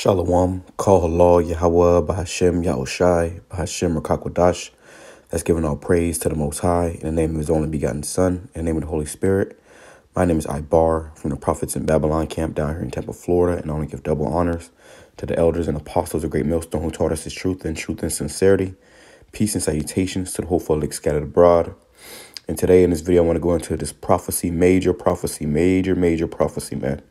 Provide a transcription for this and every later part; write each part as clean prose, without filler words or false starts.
Shalom, call HALAL, YAHAWAH, BAHASHAM, BAHASHAM, QADASH. That's giving all praise to the Most High, in the name of His only begotten Son, in the name of the Holy Spirit. My name is Ibar, from the Prophets in Babylon camp down here in Tampa, Florida, and I want to give double honors to the elders and apostles of Great Millstone who taught us His truth and sincerity. Peace and salutations to the hopeful elect scattered abroad. And today in this video, I want to go into this prophecy, major prophecy, man.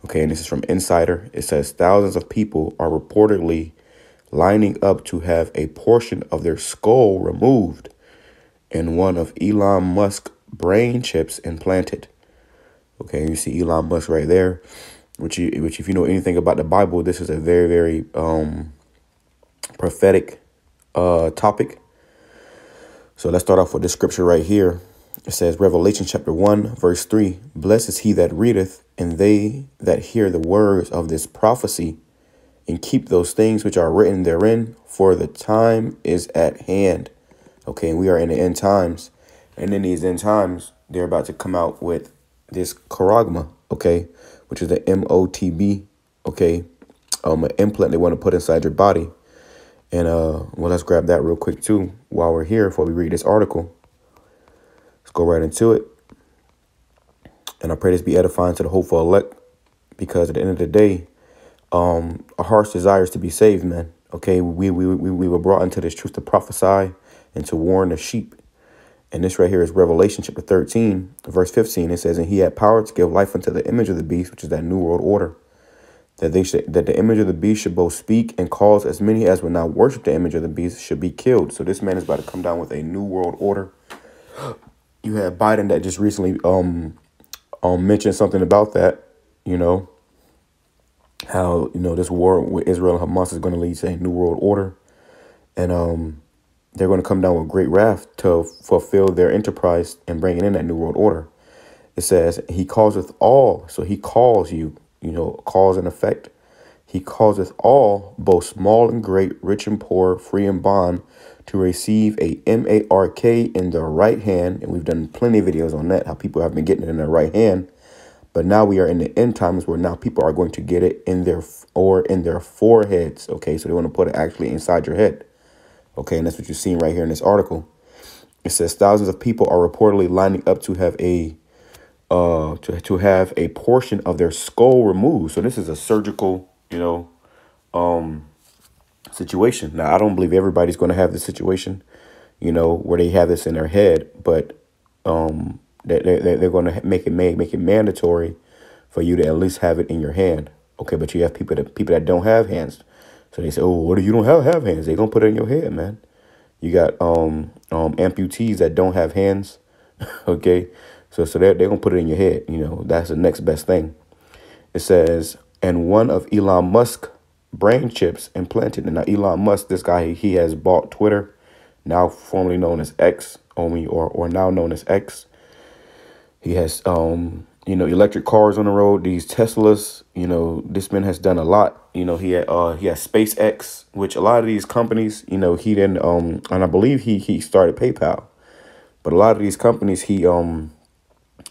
Okay, and this is from Insider. It says thousands of people are reportedly lining up to have a portion of their skull removed and one of Elon Musk's brain chips implanted. Okay, you see Elon Musk right there, which if you know anything about the Bible, this is a very, very prophetic topic. So let's start off with this scripture right here. It says, Revelation chapter 1, verse 3, Blessed is he that readeth, and they that hear the words of this prophecy, and keep those things which are written therein, for the time is at hand. Okay, and we are in the end times. And in these end times, they're about to come out with this charagma, okay, which is the MOTB, okay, an implant they want to put inside your body. And well, let's grab that real quick too while we're here before we read this article. Let's go right into it. And I pray this be edifying to the hopeful elect, because at the end of the day, our heart's desire is to be saved, man. Okay, we were brought into this truth to prophesy and to warn the sheep. And this right here is Revelation chapter 13, verse 15. It says, And he had power to give life unto the image of the beast, which is that new world order, that the image of the beast should both speak and cause as many as would not worship the image of the beast should be killed. So this man is about to come down with a new world order. You had Biden that just recently mentioned something about that, you know, how, you know, this war with Israel and Hamas is going to lead to a new world order. And they're going to come down with great wrath to fulfill their enterprise and bringing in that new world order. It says he causeth all. So he calls you, you know, cause and effect. He causeth all, both small and great, rich and poor, free and bond, to receive a MARK in their right hand. And we've done plenty of videos on that, how people have been getting it in their right hand. But now we are in the end times where now people are going to get it in their foreheads. Okay, so they want to put it actually inside your head. Okay, and that's what you're seeing right here in this article. It says thousands of people are reportedly lining up to have a to have a portion of their skull removed. So this is a surgical, you know, situation. Now, I don't believe everybody's going to have this situation, you know, where they have this in their head, but they're going to make it mandatory for you to at least have it in your hand. Okay, but you have people that don't have hands. So they say, oh, what do you don't have hands? They're going to put it in your head, man. You got amputees that don't have hands. Okay, so they're going to put it in your head. You know, that's the next best thing. It says, and one of Elon Musk brain chips implanted. And now Elon Musk, this guy, he has bought Twitter, now formerly known as X, or now known as X. He has, you know, electric cars on the road, these Teslas. You know, this man has done a lot. You know, he has SpaceX, which a lot of these companies, you know, he didn't, and I believe he started PayPal. But a lot of these companies, he, you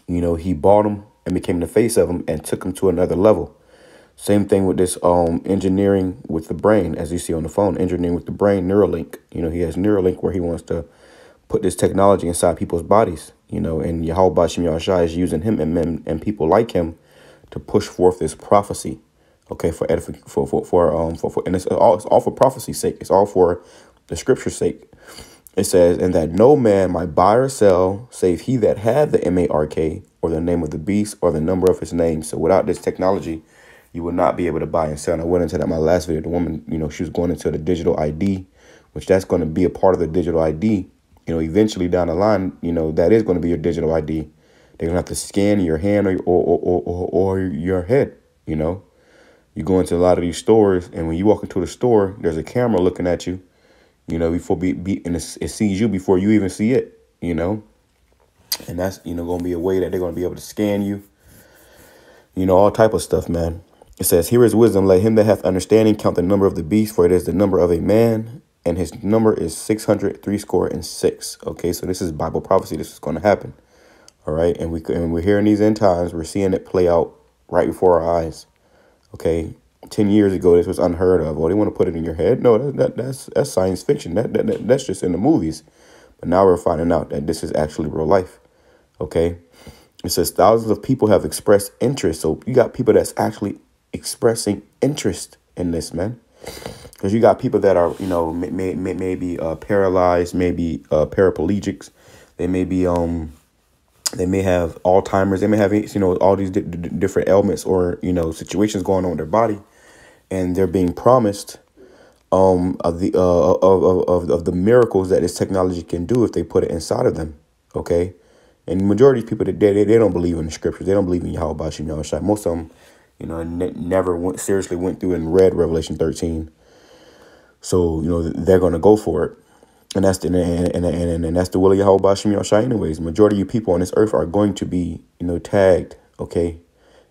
know, he bought them and became the face of them and took them to another level. Same thing with this engineering with the brain, as you see on the phone, engineering with the brain, Neuralink. You know, he has Neuralink where he wants to put this technology inside people's bodies, you know, and YAHAWASHI is using him and people like him to push forth this prophecy. Okay, and it's all for prophecy's sake. It's all for the scripture's sake. It says, and that no man might buy or sell, save he that had the MARK, or the name of the beast, or the number of his name. So without this technology, you will not be able to buy and sell. And I went into that in my last video. The woman, you know, she was going into the digital ID, which that's going to be a part of the digital ID. You know, eventually down the line, you know, that is going to be your digital ID. They're going to have to scan your hand or your head, you know. You go into a lot of these stores, and when you walk into the store, there's a camera looking at you, you know, before and it sees you before you even see it, you know. And that's, you know, going to be a way that they're going to be able to scan you, you know, all type of stuff, man. It says, here is wisdom. Let him that hath understanding count the number of the beast, for it is the number of a man, and his number is 666. Okay, so this is Bible prophecy. This is going to happen. All right, and we're here in these end times. We're seeing it play out right before our eyes. Okay, 10 years ago, this was unheard of. Oh, they want to put it in your head. No, that's science fiction. That's just in the movies. But now we're finding out that this is actually real life. Okay. It says thousands of people have expressed interest. So you got people that's actually expressing interest in this, man. Because you got people that are, maybe paralyzed, maybe paraplegics. They may be, they may have Alzheimer's. They may have, all these different ailments or, situations going on with their body. And they're being promised of the miracles that this technology can do if they put it inside of them. Okay. And the majority of people, they don't believe in the scriptures. They don't believe in YAHAWASHI, YAHAWASHI. Most of them, never seriously went through and read Revelation 13. So, they're going to go for it. And that's the and that's the will of YAHAWASHI, YAHAWASHI anyways. Majority of people on this earth are going to be, tagged. Okay.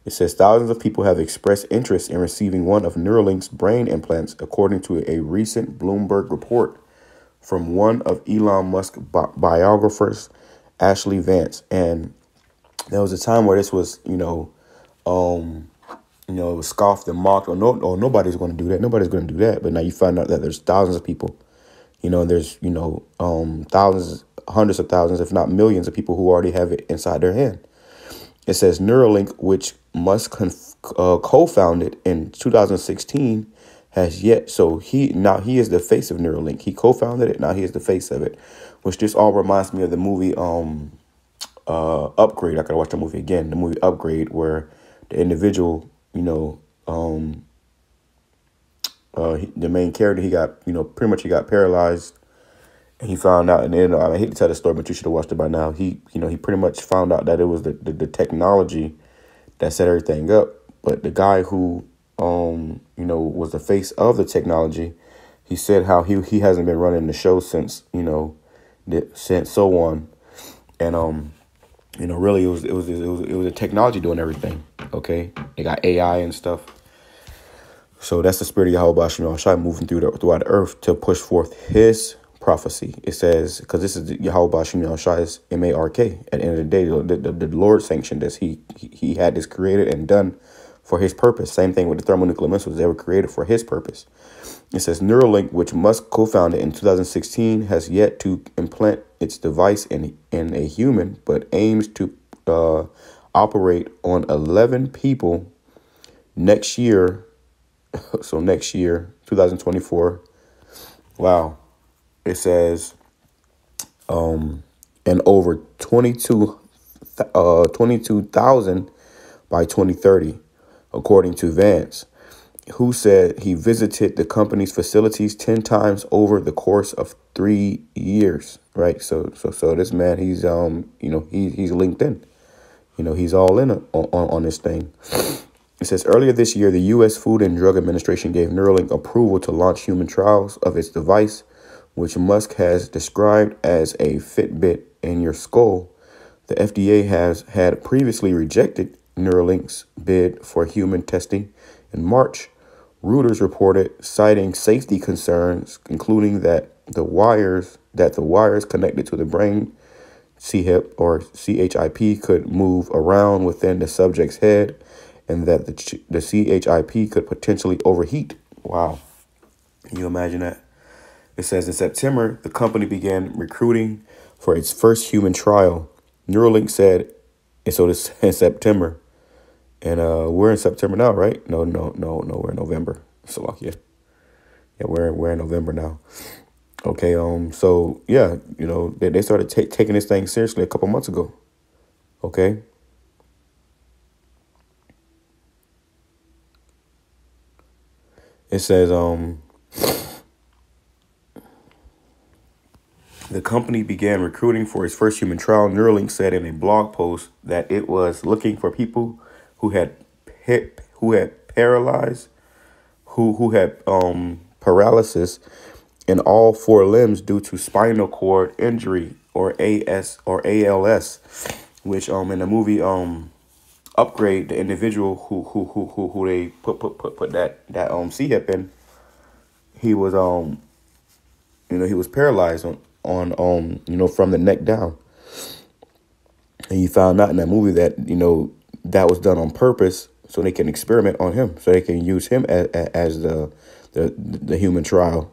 It says thousands of people have expressed interest in receiving one of Neuralink's brain implants, according to a recent Bloomberg report from one of Elon Musk biographers, Ashley Vance. And there was a time where this was, it was scoffed and mocked. Nobody's going to do that. Nobody's going to do that. But now you find out that there's thousands of people, there's, thousands, hundreds of thousands, if not millions of people who already have it inside their hand. It says Neuralink, which Musk co-founded in 2016, has yet. So he is the face of Neuralink. He co-founded it. Now he is the face of it, which just all reminds me of the movie Upgrade. I gotta watch the movie again. The movie Upgrade, where the individual, the main character, he got, pretty much he got paralyzed. And he found out, and then I hate to tell the story, but you should have watched it by now. He pretty much found out that it was the technology that set everything up. But the guy who, was the face of the technology, he said how he hasn't been running the show since, since so on. And, really it was the technology doing everything. Okay. They got AI and stuff. So that's the spirit of YAHAWASHI, YAHAWASHI moving throughout the earth to push forth his prophecy. It says, because this is YAHAWASHI, YAHAWASHI's MARK. At the end of the day, the Lord sanctioned this. He had this created and done for his purpose. Same thing with the thermonuclear missiles. They were created for his purpose. It says Neuralink, which Musk co-founded in 2016, has yet to implant its device in a human, but aims to operate on 11 people next year. So next year, 2024. Wow. It says, and over 22,000 by 2030, according to Vance, who said he visited the company's facilities 10 times over the course of 3 years. Right. So this man, he's he's linked in. He's all in on this thing. It says earlier this year, the U.S. Food and Drug Administration gave Neuralink approval to launch human trials of its device, which Musk has described as a Fitbit in your skull. The FDA has had previously rejected Neuralink's bid for human testing in March. Reuters reported, citing safety concerns, including that the wires connected to the brain CHIP could move around within the subject's head, and that the CHIP could potentially overheat. Wow. Can you imagine that? It says in September, the company began recruiting for its first human trial. Neuralink said, and so this in September. And we're in September now, right? No, we're in November. So yeah, we're in November now. Okay, so yeah, they started taking this thing seriously a couple months ago. Okay. It says the company began recruiting for its first human trial. Neuralink said in a blog post that it was looking for people who had paralysis in all four limbs due to spinal cord injury or ALS, which in the movie Upgrade, the individual who they put that C-hip in, he was he was paralyzed on from the neck down. And you found out in that movie that that was done on purpose so they can experiment on him, so they can use him as the human trial.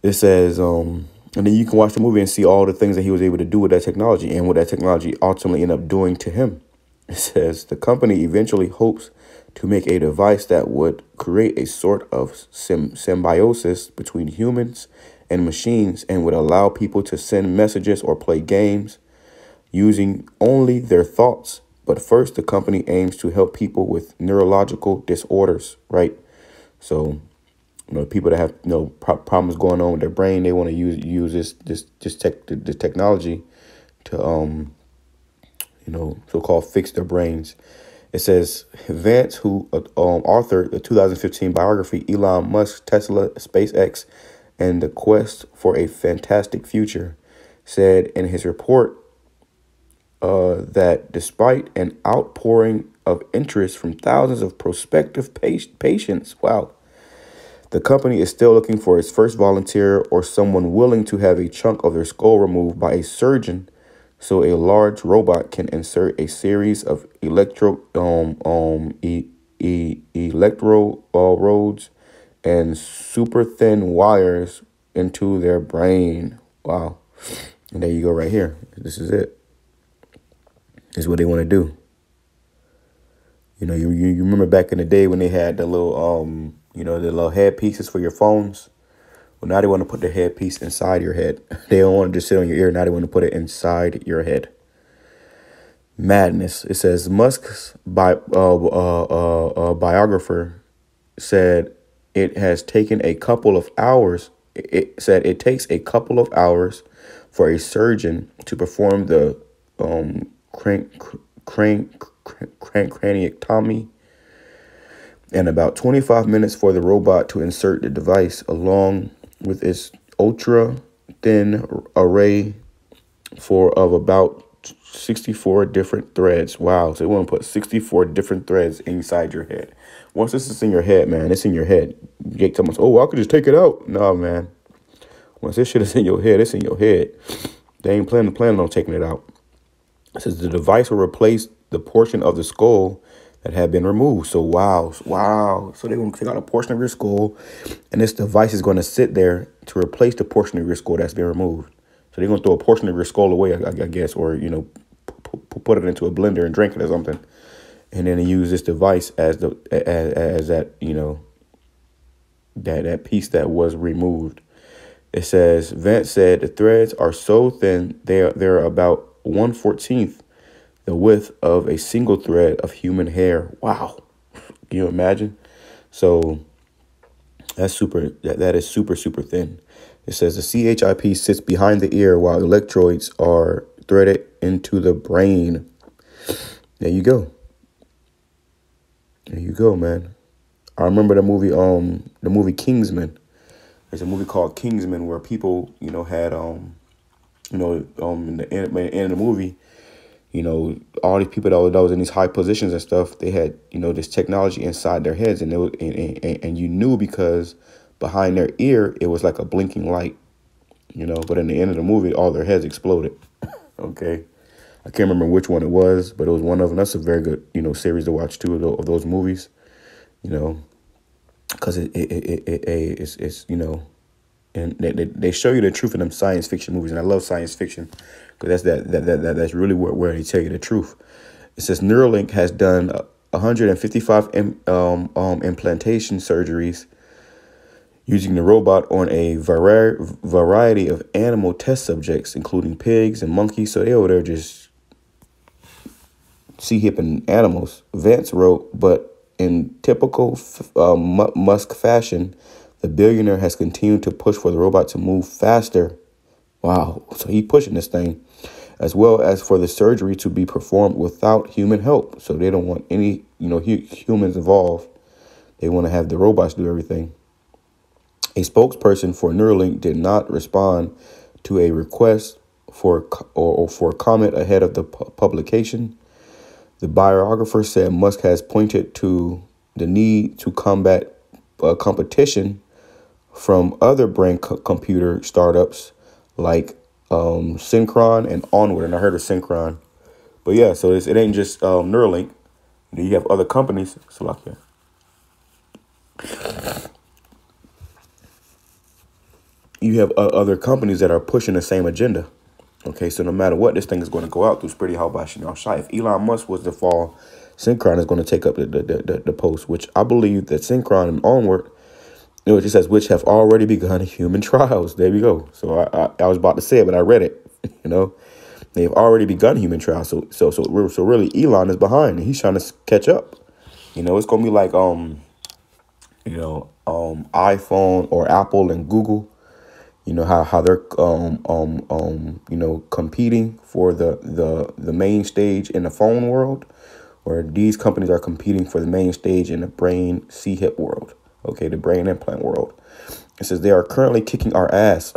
It says, and then you can watch the movie and see all the things that he was able to do with that technology and what that technology ultimately ended up doing to him. It says the company eventually hopes to make a device that would create a sort of symbiosis between humans and machines and would allow people to send messages or play games using only their thoughts. But first, the company aims to help people with neurological disorders, right? So, people that have problems going on with their brain, they want to use this technology to so-called fix their brains. It says Vance, who authored the 2015 biography Elon Musk, Tesla, SpaceX, and the Quest for a Fantastic Future, said in his report that despite an outpouring of interest from thousands of prospective patients, wow, the company is still looking for its first volunteer or someone willing to have a chunk of their skull removed by a surgeon so a large robot can insert a series of electrodes and super thin wires into their brain. Wow. And there you go right here. This is it. This is what they want to do. You remember back in the day when they had the little, the little headpieces for your phones? Well, now they want to put the headpiece inside your head. They don't want to just sit on your ear. Now they want to put it inside your head. Madness. It says Musk's biographer said it has taken a couple of hours. It said it takes a couple of hours for a surgeon to perform the craniectomy and about 25 minutes for the robot to insert the device along with its ultra thin array of about 64 different threads. Wow. So they want to put 64 different threads inside your head. Once this is in your head, man, it's in your head. Jake someone says, I could just take it out. No, man. Once this shit is in your head, it's in your head. They ain't planning on taking it out. It says the device will replace the portion of the skull that had been removed. So, wow. So they're going to take out a portion of your skull, and this device is going to sit there to replace the portion of your skull that's been removed. So they're going to throw a portion of your skull away, I guess, or, put it into a blender and drink it or something. And then use this device as that, that piece that was removed. It says, Vance said the threads are so thin, they're about 1/14 the width of a single thread of human hair. Wow. Can you imagine? So that's that is super, super thin. It says the CHIP sits behind the ear while electrodes are threaded into the brain. There you go. There you go, man. I remember the movie Kingsman. There's a movie called Kingsman where people, had, in the end of the movie, all these people that was in these high positions and stuff, they had, this technology inside their heads, and and you knew because behind their ear, it was like a blinking light, but in the end of the movie, all their heads exploded. Okay. I can't remember which one it was, but it was one of them. That's a very good, series to watch too of those movies, because it's and they show you the truth in them science fiction movies, and I love science fiction because that's really where they tell you the truth. It says Neuralink has done 155 implantation surgeries using the robot on a variety of animal test subjects, including pigs and monkeys. So they over there just hipping animals. Vance wrote, but in typical Musk fashion, the billionaire has continued to push for the robot to move faster. Wow. So he's pushing this thing, as well as for the surgery to be performed without human help. So they don't want any, humans involved. They want to have the robots do everything. A spokesperson for Neuralink did not respond to a request for comment ahead of the publication. The biographer said Musk has pointed to the need to combat competition from other brain computer startups like Synchron and Onward. And I heard of Synchron. But yeah, so it ain't just Neuralink. Then you have other companies. So like, yeah. You have other companies that are pushing the same agenda. Okay, so no matter what, this thing is going to go out through Spritty Halbashim Yahawashai. If Elon Musk was to fall, Synchron is going to take up the post, which I believe that Synchron and onward, it just says, which have already begun human trials. There we go. So I was about to say it, but I read it. You know, they've already begun human trials. So really, Elon is behind, and he's trying to catch up. You know, it's going to be like iPhone or Apple and Google. You know how they're competing for the main stage in the phone world, where these companies are competing for the main stage in the brain C-hip world. Okay, the brain implant world. It says they are currently kicking our ass.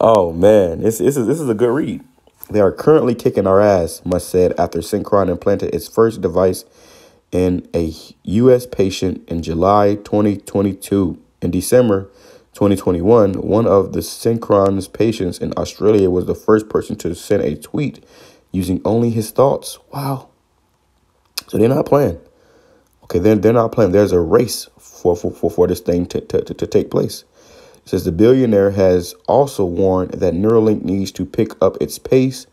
Oh man, this is a good read. They are currently kicking our ass, Musk said after Synchron implanted its first device in a U.S. patient in July 2022. In December 2021, one of the Synchron's patients in Australia was the first person to send a tweet using only his thoughts. Wow. So they're not playing. Okay, they're not playing. There's a race for this thing to take place. It says the billionaire has also warned that Neuralink needs to pick up its pace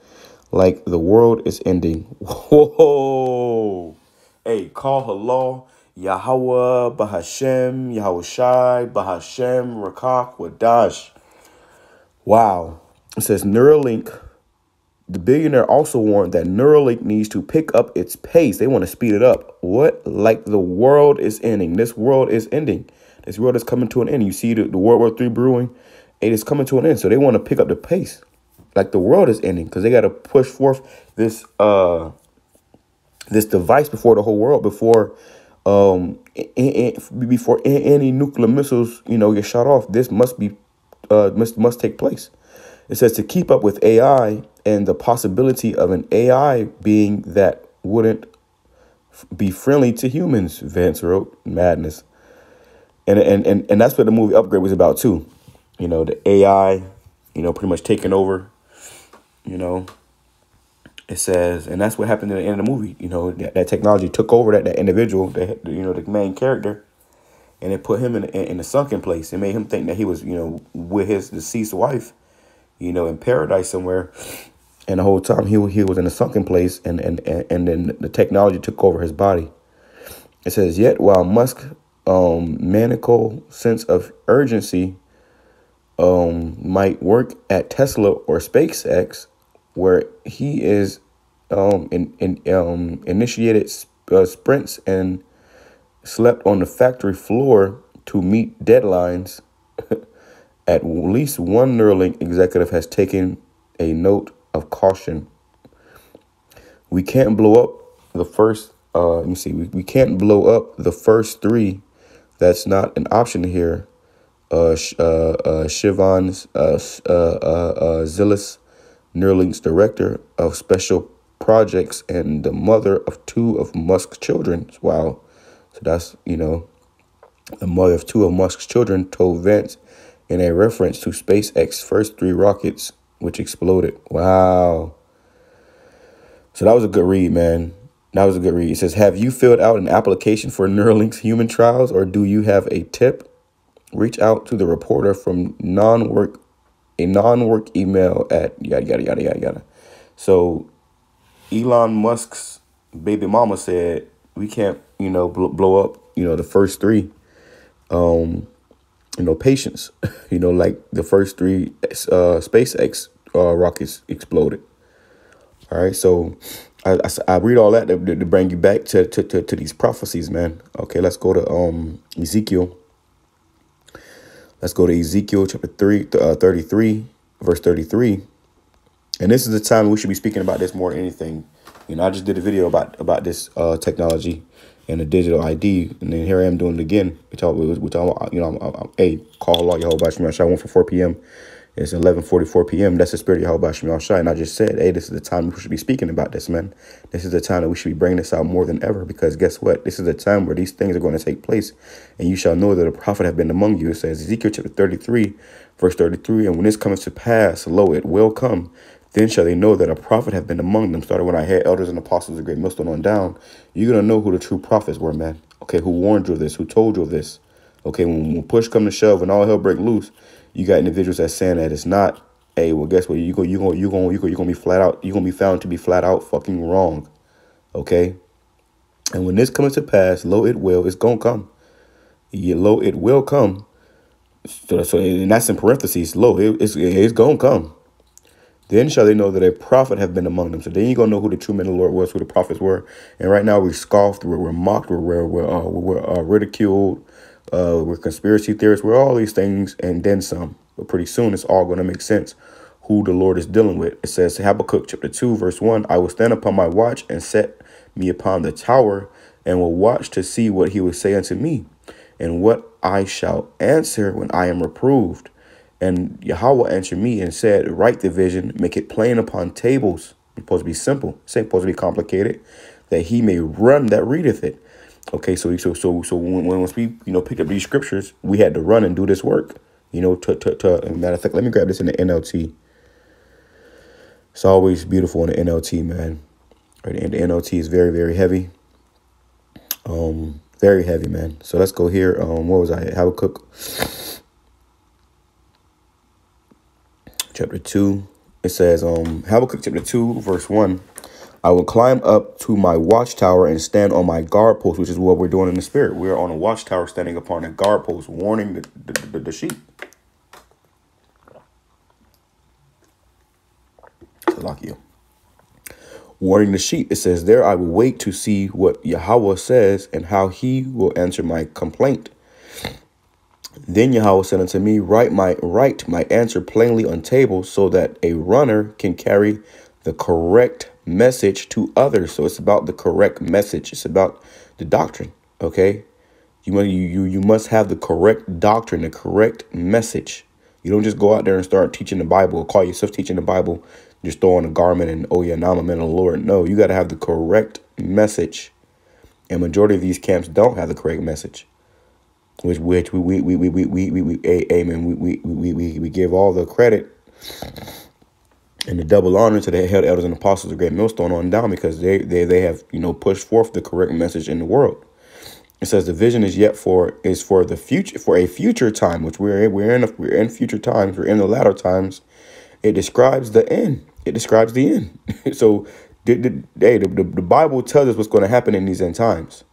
like the world is ending. Whoa. Hey, call halal. YAHAWAH, BAHASHAM, YAHAWASHI, BAHASHAM, RAWCHAA, QADASH. Wow. It says Neuralink. The billionaire also warned that Neuralink needs to pick up its pace. They want to speed it up. What? Like the world is ending. This world is ending. This world is coming to an end. You see the World War III brewing. It is coming to an end. So they want to pick up the pace. Like the world is ending because they got to push forth this device before the whole world, before any nuclear missiles, get shot off. This must take place. It says to keep up with AI and the possibility of an AI being that wouldn't be friendly to humans, Vance wrote. Madness. And that's what the movie Upgrade was about too. The AI, pretty much taking over, It says, and that's what happened at the end of the movie. That technology took over that individual, the main character, and it put him in a sunken place. It made him think that he was, with his deceased wife, in paradise somewhere. And the whole time he was in a sunken place, and then the technology took over his body. It says, yet while Musk's maniacal sense of urgency might work at Tesla or SpaceX, where he is initiated sprints and slept on the factory floor to meet deadlines, at least one Neuralink executive has taken a note of caution. We can't blow up the first. We can't blow up the first three. That's not an option here. Sivan Zilis, Neuralink's director of special projects and the mother of two of Musk's children. Wow. So that's, the mother of two of Musk's children told Vance in a reference to SpaceX's first three rockets, which exploded. Wow. So that was a good read, man. That was a good read. It says, have you filled out an application for Neuralink's human trials, or do you have a tip? Reach out to the reporter from non-work email at yada, yada, yada, yada, yada. So Elon Musk's baby mama said, we can't, blow up, the first three, patients, like the first three SpaceX rockets exploded. All right. So I read all that to bring you back to these prophecies, man. Okay, let's go to Ezekiel. Let's go to Ezekiel chapter 33, verse 33. And this is the time we should be speaking about this more than anything. I just did a video about this technology and the digital ID, and then here I am doing it again. I'm call Allah YAHAWASHI. I went for 4 p.m. It's 11:44 p.m. That's the spirit of YAHAWASHI. And I just said, hey, this is the time we should be speaking about this, man. This is the time that we should be bringing this out more than ever, because guess what? This is the time where these things are going to take place, and you shall know that a prophet have been among you. It says Ezekiel chapter 33, verse 33, and when this comes to pass, lo, it will come. Then shall they know that a prophet have been among them. Started when I had elders and apostles of great millstone on down. You're going to know who the true prophets were, man. Okay, who warned you of this, who told you of this. Okay, when push come to shove and all hell break loose, you got individuals that's saying that it's not. Hey, well, guess what? You're gonna be flat out. You're gonna be found to be flat out fucking wrong. Okay, and when this comes to pass, lo, it will. It's gonna come. Yeah, lo, it will come. So and that's in parentheses. Lo, it's gonna come. Then shall they know that a prophet have been among them. So then you're going to know who the true men of the Lord was, who the prophets were. And right now we're scoffed, we're mocked, we're ridiculed, we're conspiracy theorists, we're all these things and then some. But pretty soon it's all going to make sense who the Lord is dealing with. It says, Habakkuk chapter 2, verse 1, I will stand upon my watch and set me upon the tower and will watch to see what he will say unto me and what I shall answer when I am reproved. And Yahawah answered me and said, write the vision, make it plain upon tables. It's supposed to be simple. It's supposed to be complicated, that he may run that readeth it. Okay, so when we picked up these scriptures, we had to run and do this work. Matter of fact, let me grab this in the NLT. It's always beautiful in the NLT, man. Right, and the NLT is very, very heavy. Very heavy, man. So let's go here. What was I at? Habakkuk chapter 2. It says, Habakkuk chapter 2, verse 1. I will climb up to my watchtower and stand on my guard post, which is what we're doing in the spirit. We're on a watchtower standing upon a guard post, warning the sheep. Warning the sheep. It says, there I will wait to see what Yahawah says and how he will answer my complaint. Then Yahawah said unto me, write my answer plainly on tables so that a runner can carry the correct message to others. So it's about the correct message. It's about the doctrine. Okay. You must have the correct doctrine, the correct message. You don't just go out there and start teaching the Bible or call yourself teaching the Bible, just throw on a garment and, oh yeah, now I'm a man of the Lord. No, you got to have the correct message. And majority of these camps don't have the correct message. Which we give all the credit and the double honor to the head elders and apostles of great millstone on down, because they have pushed forth the correct message in the world. It says the vision is for the future, for a future time, which we're in future times, we're in the latter times. It describes the end. It describes the end. So the Bible tells us what's going to happen in these end times.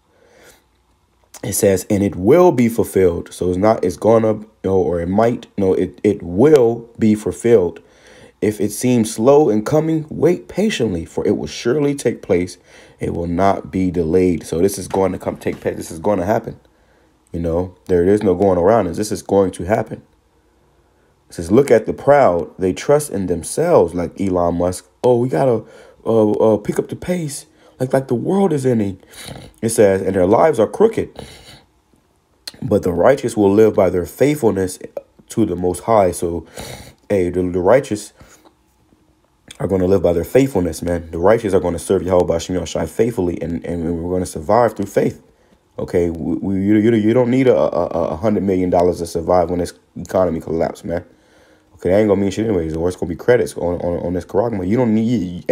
It says, and it will be fulfilled. So it's gonna, or it might, it will be fulfilled. If it seems slow in coming, wait patiently, for it will surely take place. It will not be delayed. So this is going to take place. This is going to happen. There is no going around this. This is going to happen. It says, look at the proud. They trust in themselves like Elon Musk. Oh, we got to pick up the pace. Like the world is ending. It says, and their lives are crooked. But the righteous will live by their faithfulness to the Most High. So, hey, the righteous are going to live by their faithfulness, man. The righteous are going to serve YAHAWASHI faithfully, and we're going to survive through faith. Okay, you don't need $100 million to survive when this economy collapses, man. Okay, that ain't gonna mean shit anyways, or it's gonna be credits on this charagma. You don't need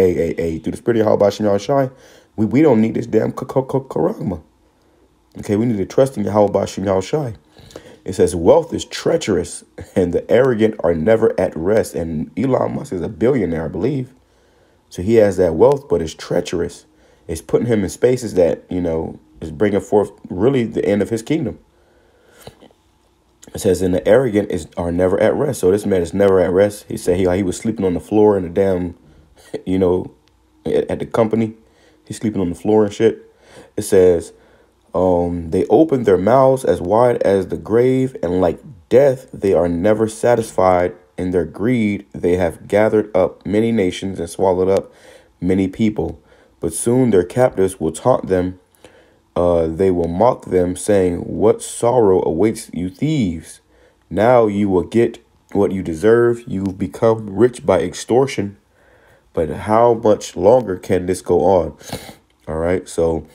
through the spirit of YAHAWASHI. We don't need this damn charagma. Okay, we need to trust in YAHAWASHI. It says wealth is treacherous and the arrogant are never at rest. And Elon Musk is a billionaire, I believe. So he has that wealth, but it's treacherous. It's putting him in spaces that, is bringing forth really the end of his kingdom. It says, and the arrogant are never at rest. So this man is never at rest. He said he was sleeping on the floor in the damn, at the company. He's sleeping on the floor and shit. It says, they open their mouths as wide as the grave, and like death, they are never satisfied. In their greed, they have gathered up many nations and swallowed up many people. But soon their captives will taunt them. They will mock them, saying, what sorrow awaits you thieves? Now you will get what you deserve. You've become rich by extortion. But how much longer can this go on? All right. So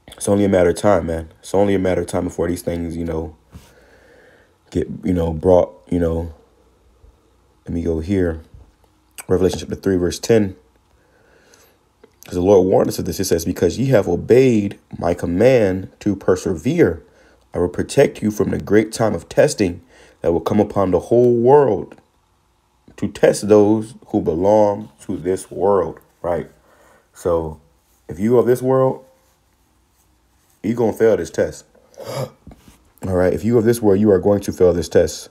it's only a matter of time, man. It's only a matter of time before these things, get, brought, let me go here. Revelation chapter 3, verse 10. Because the Lord warned us of this. It says, because ye have obeyed my command to persevere, I will protect you from the great time of testing that will come upon the whole world to test those who belong to this world, right? So if you are of this world, you're going to fail this test. All right. If you are of this world, you are going to fail this test.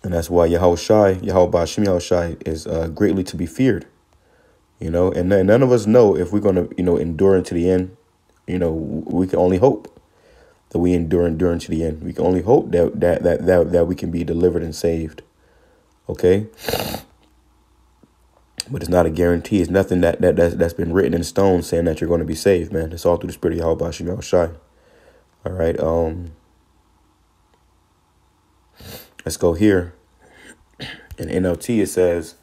And that's why YAHAWASHI, YAHAWASHI is greatly to be feared. You know, and none of us know if we're going to, endure into the end. You know, we can only hope that we endure into the end. We can only hope that we can be delivered and saved. OK, but it's not a guarantee. It's nothing that's been written in stone saying that you're going to be saved, man. It's all through the Spirit of YAHAWASHI. All right. Let's go here. In NLT, it says,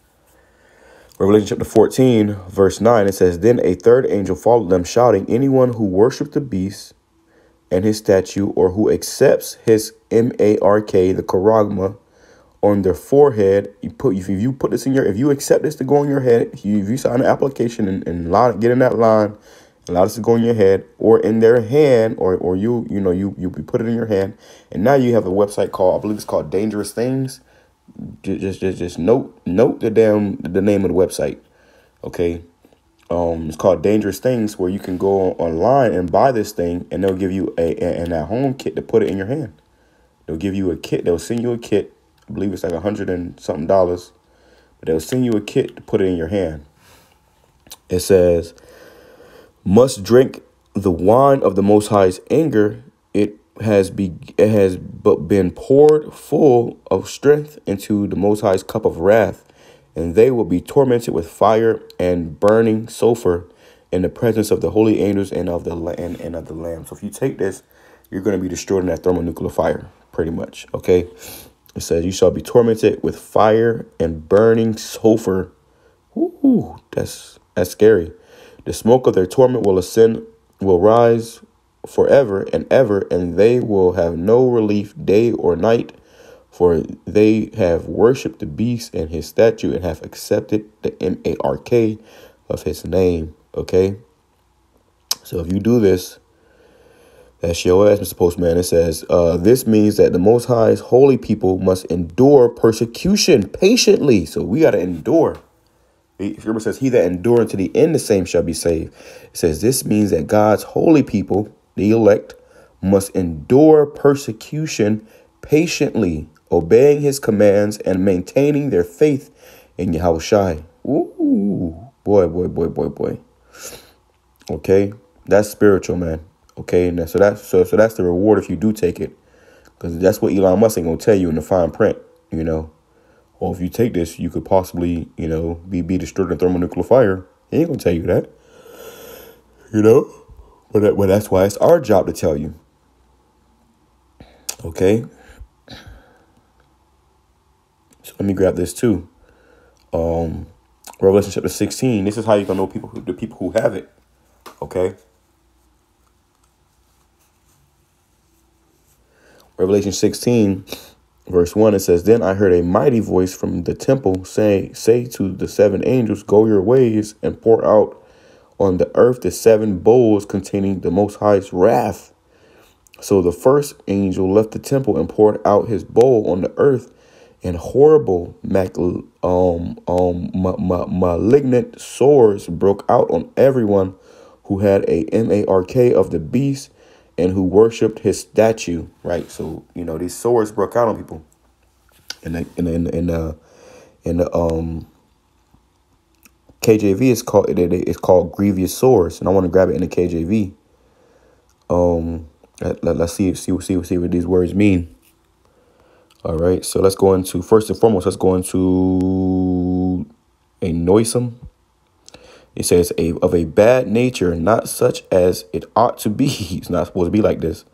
Revelation chapter 14, verse 9, it says, then a third angel followed them, shouting, anyone who worships the beast and his statue, or who accepts his MARK, the charagma, on their forehead. If you accept this to go on your head, if you sign an application and get in that line, allow this to go in your head or in their hand, or you put it in your hand, and now you have a website called, I believe it's called Dangerous Things. Just note the name of the website. Okay. It's called Dangerous Things, where you can go online and buy this thing, and they'll give you an at-home kit to put it in your hand. They'll give you a kit. They'll send you a kit. I believe it's like $100 and something, but they'll send you a kit to put it in your hand. It says, must drink the wine of the Most High's anger. It has been poured full of strength into the Most High's cup of wrath, and they will be tormented with fire and burning sulfur in the presence of the holy angels and of the Lamb. So if you take this, you're going to be destroyed in that thermonuclear fire, pretty much. Okay. It says, you shall be tormented with fire and burning sulfur. Ooh, that's scary. The smoke of their torment will rise forever and ever, and they will have no relief day or night, for they have worshipped the beast and his statue and have accepted the MARK of his name. Okay. So if you do this, that's your ass, Mr. Postman. It says, this means that the Most High's holy people must endure persecution patiently. So we got to endure. Remember, it says, he that endure unto the end, the same shall be saved. It says, this means that God's holy people, the elect, must endure persecution patiently, obeying his commands and maintaining their faith in Yahawashi. Ooh, boy. Okay, that's spiritual, man. Okay, and so that's the reward if you do take it, because that's what Elon Musk ain't gonna tell you in the fine print, Or if you take this, you could possibly, be destroyed in thermonuclear fire. He ain't gonna tell you that, But that's why it's our job to tell you. Okay. So let me grab this too. Revelation chapter 16. This is how you're gonna know the people who have it. Okay. Revelation 16, verse 1, it says, then I heard a mighty voice from the temple say to the seven angels, go your ways and pour out on the earth the seven bowls containing the Most High's wrath. So the first angel left the temple and poured out his bowl on the earth, and horrible malignant sores broke out on everyone who had a MARK of the beast and who worshipped his statue. Right. So, these sores broke out on people. In the KJV, it's called grievous sores, and I want to grab it in the KJV. Let's see what these words mean. All right, so let's go into, first and foremost, let's go into a noisome. It says of a bad nature, not such as it ought to be. It's not supposed to be like this.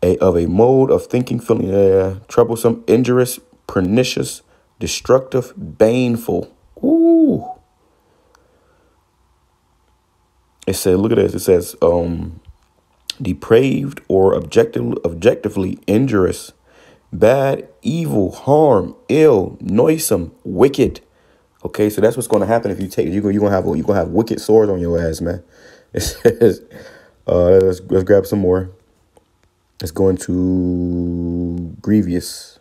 Of a mode of thinking, feeling troublesome, injurious, pernicious, destructive, baneful. Ooh. It says, look at this. It says, depraved or objectively injurious, bad, evil, harm, ill, noisome, wicked, Okay, so that's what's going to happen if you take. You're gonna have wicked sores on your ass, man. It says, let's grab some more. Let's go into grievous.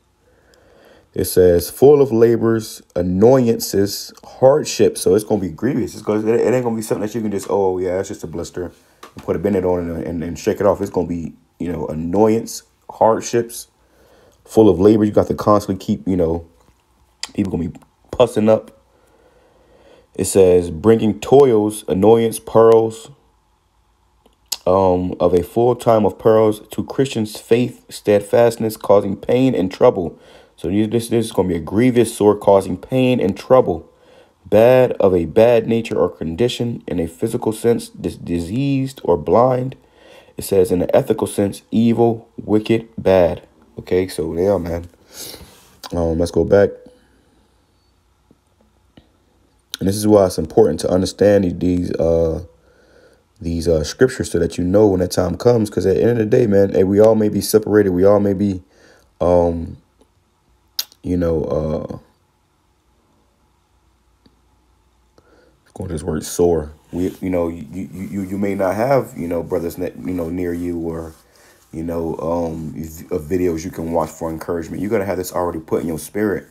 It says full of labors, annoyances, hardships. So it's gonna be grievous. It ain't gonna be something that you can just, oh yeah, it's just a blister, and put a band-aid on and shake it off. It's gonna be, annoyance, hardships, full of labor. You got to constantly keep, people gonna be pussing up. It says bringing toils, annoyance, perils, of a full time of perils to Christians' faith, steadfastness, causing pain and trouble. So this is going to be a grievous sore, causing pain and trouble. Bad of a bad nature or condition, in a physical sense, diseased or blind. It says in an ethical sense, evil, wicked, bad. Okay, so yeah, man. Let's go back. And this is why it's important to understand these scriptures so that you know when that time comes. Because at the end of the day, man, hey, we all may be separated. We all may be, going this word sore. You may not have, brothers, near you, or, videos you can watch for encouragement. You got to have this already put in your spirit.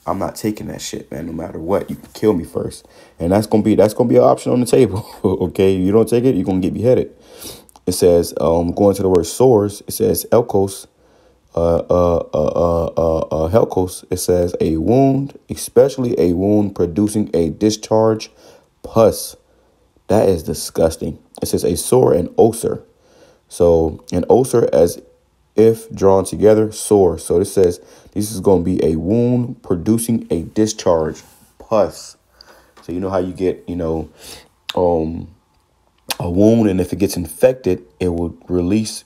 I'm not taking that shit, man. No matter what, you can kill me first, and that's gonna be an option on the table. Okay, you don't take it, you're gonna get beheaded. It says, going to the word sores. It says elkos, helkos. It says a wound, especially a wound producing a discharge, pus. That is disgusting. It says a sore and ulcer. So an ulcer, as if drawn together, sore. So it says this is going to be a wound producing a discharge, pus. So you know how you get, a wound, and if it gets infected, it will produce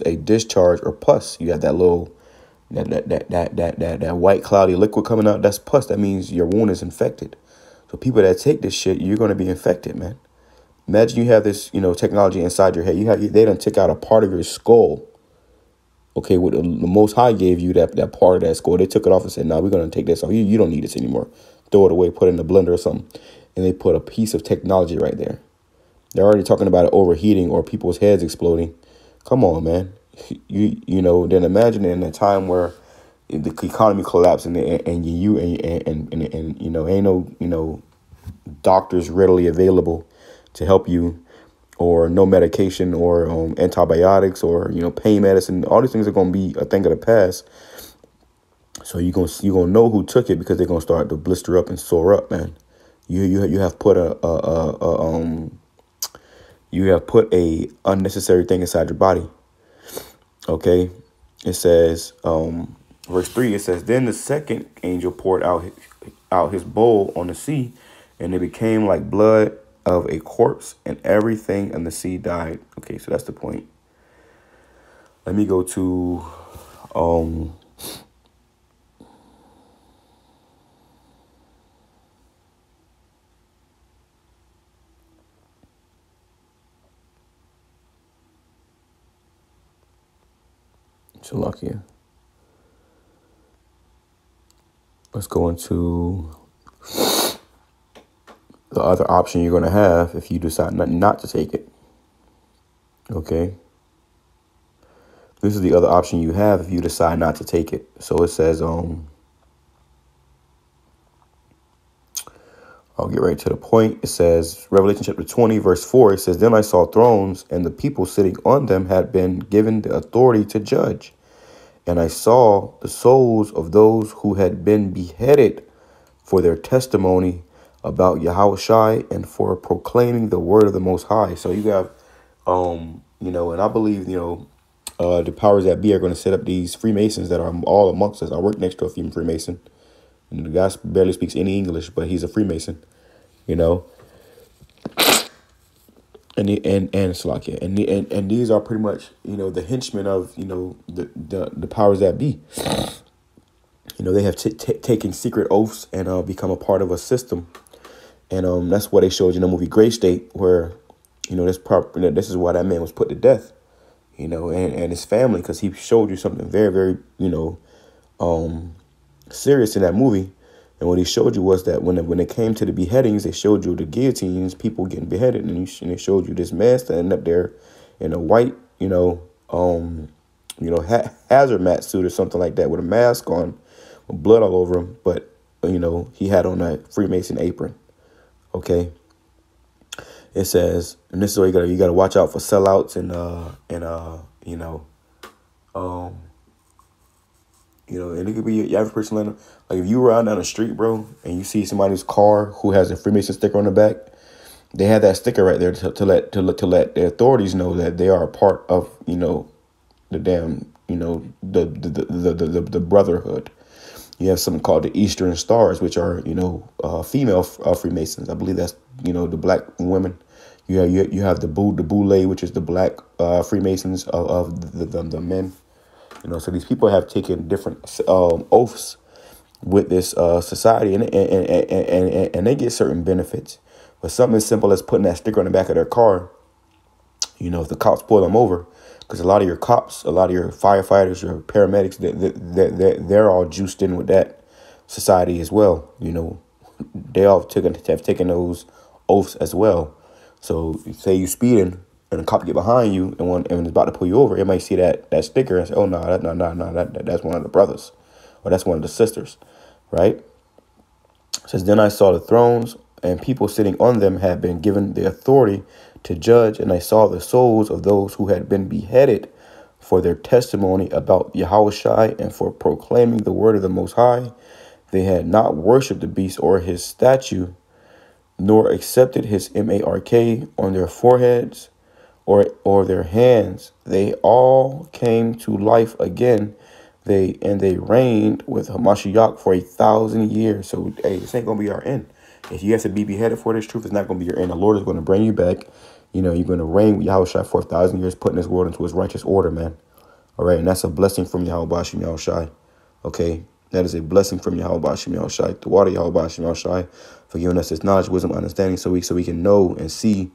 a discharge or pus. You got that little, that white cloudy liquid coming out. That's pus. That means your wound is infected. So people that take this shit, you're going to be infected, man. Imagine you have this, technology inside your head. They done took out a part of your skull. Okay, what the Most High gave you, that part of that skull, they took it off and said, "No, we're gonna take this off. You don't need this anymore. Throw it away, put it in the blender or something." And they put a piece of technology right there. They're already talking about it overheating or people's heads exploding. Come on, man. Then imagine in a time where the economy collapsed and ain't no doctors readily available to help you, or no medication, or antibiotics, or pain medicine. All these things are going to be a thing of the past. So you're gonna know who took it, because they're gonna start to blister up and sore up, man. You have put a unnecessary thing inside your body. Okay, it says verse 3. It says, then the second angel poured out his bowl on the sea, and it became like blood of a corpse, and everything in the sea died. Okay, so that's the point. Let me go to Shalakia. Let's go into the other option you're going to have if you decide not to take it. Okay. This is the other option you have if you decide not to take it. So it says, I'll get right to the point. It says, Revelation chapter 20, verse 4, it says, then I saw thrones, and the people sitting on them had been given the authority to judge. And I saw the souls of those who had been beheaded for their testimony about YAHAWASHI and for proclaiming the word of the Most High. So you have, and I believe, the powers that be are going to set up these Freemasons that are all amongst us. I work next to a Freemason, and the guy barely speaks any English, but he's a Freemason, And Slakia, and these are pretty much, the henchmen of, the powers that be. They have taken secret oaths and become a part of a system. And that's what they showed you in the movie Gray State, where, this is why that man was put to death, and his family, because he showed you something very, very, serious in that movie. And what he showed you was that when it came to the beheadings, they showed you the guillotines, people getting beheaded, and they showed you this man standing up there in a white, hazard mat suit or something like that with a mask on, with blood all over him. But he had on a Freemason apron. Okay. It says, and this is where you gotta watch out for sellouts and and it could be your average person. Like if you ride down the street, bro, and you see somebody's car who has a Freemason sticker on the back, they have that sticker right there to let the authorities know that they are a part of the damn the brotherhood. You have something called the Eastern Stars, which are female Freemasons. I believe that's the black women. You have the Boule, which is the black Freemasons of the men. So these people have taken different oaths with this society, and they get certain benefits. But something as simple as putting that sticker on the back of their car, if the cops pull them over, because a lot of your cops, a lot of your firefighters, your paramedics, they're all juiced in with that society as well. They all have taken those oaths as well. So say you speeding and a cop get behind you and is about to pull you over, it might see that sticker and say, oh, no, that's one of the brothers, or that's one of the sisters, right? It says, then I saw the thrones, and people sitting on them had been given the authority to judge, and I saw the souls of those who had been beheaded for their testimony about YAHAWASHI and for proclaiming the word of the Most High. They had not worshipped the beast or his statue, nor accepted his mark on their foreheads or their hands. They all came to life again. They reigned with Hamashiach for 1,000 years. So, hey, this ain't going to be our end. If you have to be beheaded for this truth, it's not going to be your end. The Lord is going to bring you back. You're going to reign with Yahushua for 1,000 years, putting this world into his righteous order, man. All right, and that's a blessing from YAHAWASHI Yahushua. Okay, that is a blessing from YAHAWASHI Yahushua. The water YAHAWASHI Yahushua for giving us this knowledge, wisdom, understanding, so we can know and see,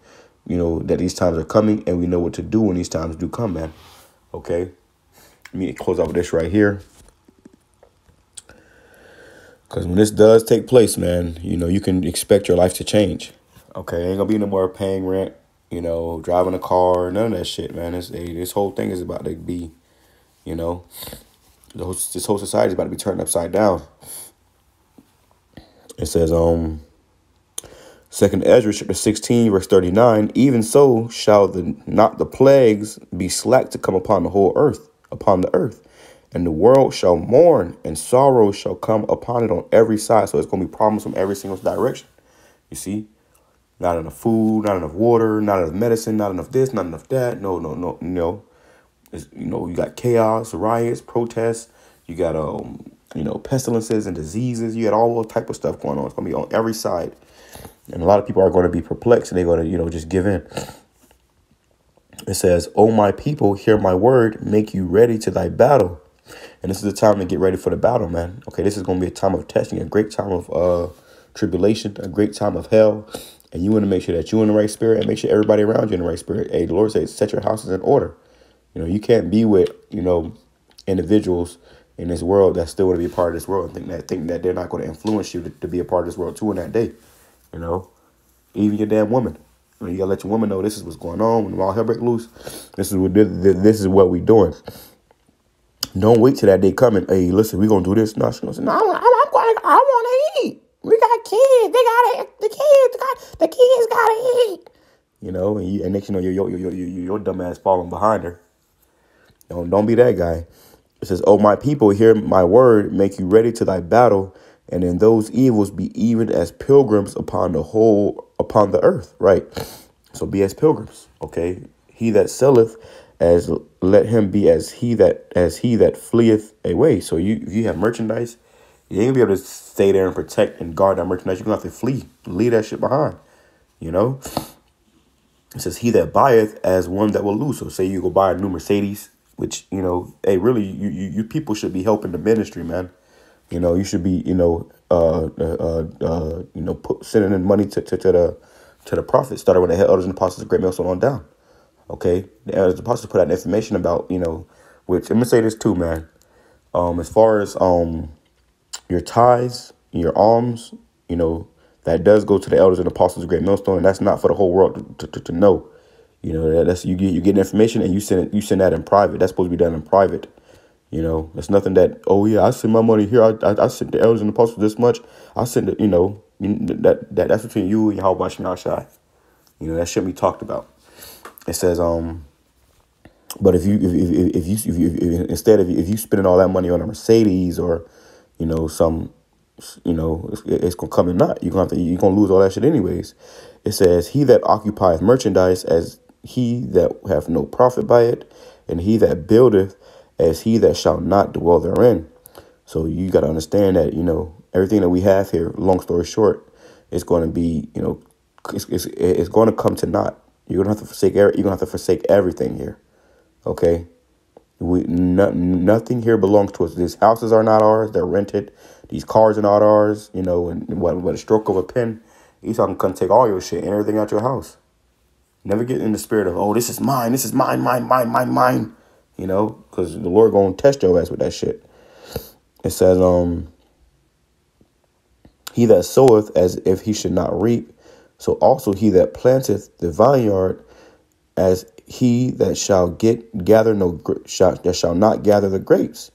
that these times are coming, and we know what to do when these times do come, man. Okay, let me close out with this right here. Because when this does take place, man, you can expect your life to change. Okay, ain't gonna be no more paying rent, driving a car, none of that shit, man. This whole thing is about to be, this whole society is about to be turned upside down. It says, 2nd Ezra chapter 16, verse 39, even so shall not the plagues be slack to come upon the whole earth, and the world shall mourn, and sorrow shall come upon it on every side. So it's going to be problems from every single direction. You see, not enough food, not enough water, not enough medicine, not enough this, not enough that. No. You got chaos, riots, protests. You got, pestilences and diseases. You got all type of stuff going on. It's going to be on every side. And a lot of people are going to be perplexed, and they're going to, just give in. It says, "O my people, hear my word, make you ready to thy battle." And this is the time to get ready for the battle, man. Okay, this is going to be a time of testing, a great time of tribulation, a great time of hell. And you want to make sure that you're in the right spirit and make sure everybody around you in the right spirit. Hey, the Lord says, set your houses in order. You can't be with, individuals in this world that still want to be a part of this world and think that they're not going to influence you to be a part of this world too in that day. Even your damn woman. You got to let your woman know this is what's going on. When all hell break loose, this is what we doing. Don't wait till that day coming. Hey, listen, we going to do this. No, she going to say, no, I want to eat. We got kids. The kids got to eat. And next your dumb ass falling behind her. Don't be that guy. It says, "Oh, my people, hear my word, make you ready to thy battle, and in those evils be even as pilgrims upon the earth." Right. So be as pilgrims. Okay. He that selleth, as let him be as he that fleeth away. So if you have merchandise, you ain't gonna be able to stay there and protect and guard that merchandise. You're gonna have to flee, leave that shit behind. It says, "He that buyeth as one that will lose." So say you go buy a new Mercedes, which hey, really, you people should be helping the ministry, man. You should be sending in money to the prophets. Started with the elders and apostles of Great Millstone on down. Okay, the elders and apostles put out information about which I'm gonna say this too, man. As far as your tithes, your alms, you know, that does go to the elders and apostles of Great Millstone, and that's not for the whole world to know. You know, that's you get information and you send that in private. That's supposed to be done in private. You know, it's nothing that, oh yeah, I send my money here. I sent the elders and apostles this much. I send it, you know, that's between you and YAHAWASHI. You know, that shouldn't be talked about. It says, but if you instead if you spending all that money on a Mercedes or, you know, it's gonna come to naught. You're gonna lose all that shit anyways. It says, he that occupieth merchandise as he that have no profit by it, and he that buildeth as he that shall not dwell therein. So you got to understand that, you know, everything that we have here, long story short, is going to be, you know, it's going to come to naught. You're going to have to forsake everything here. Okay. Nothing here belongs to us. These houses are not ours. They're rented. These cars are not ours. You know, and what a stroke of a pen, Esau can come take all your shit and everything out your house. Never get in the spirit of, oh, this is mine. This is mine. You know, because the Lord going to test your ass with that shit. It says, he that soweth as if he should not reap, so also he that planteth the vineyard as he that shall not gather the grapes.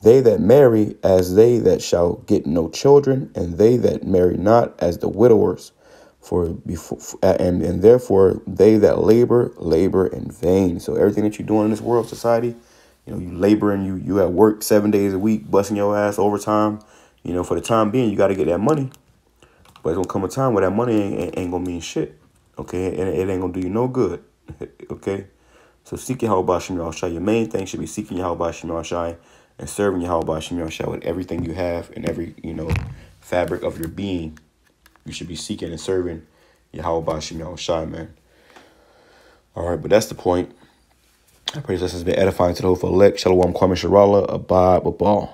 They that marry as they that shall get no children, and they that marry not as the widowers. And therefore they that labor in vain. So everything that you're doing in this world, society, you know, you laboring, you at work 7 days a week, busting your ass overtime. You know, for the time being, you got to get that money. But it's gonna come a time where that money ain't gonna mean shit. Okay, and it ain't gonna do you no good. Okay, so seek YAHAWASHI. Your main thing should be seeking YAHAWASHI and serving YAHAWASHI with everything you have and every, you know, fabric of your being. You should be seeking and serving YAHAWASHI, man. All right, but that's the point. I pray this has been edifying to the whole elect. Shalom, Kwame Sharala, Abad, Babal.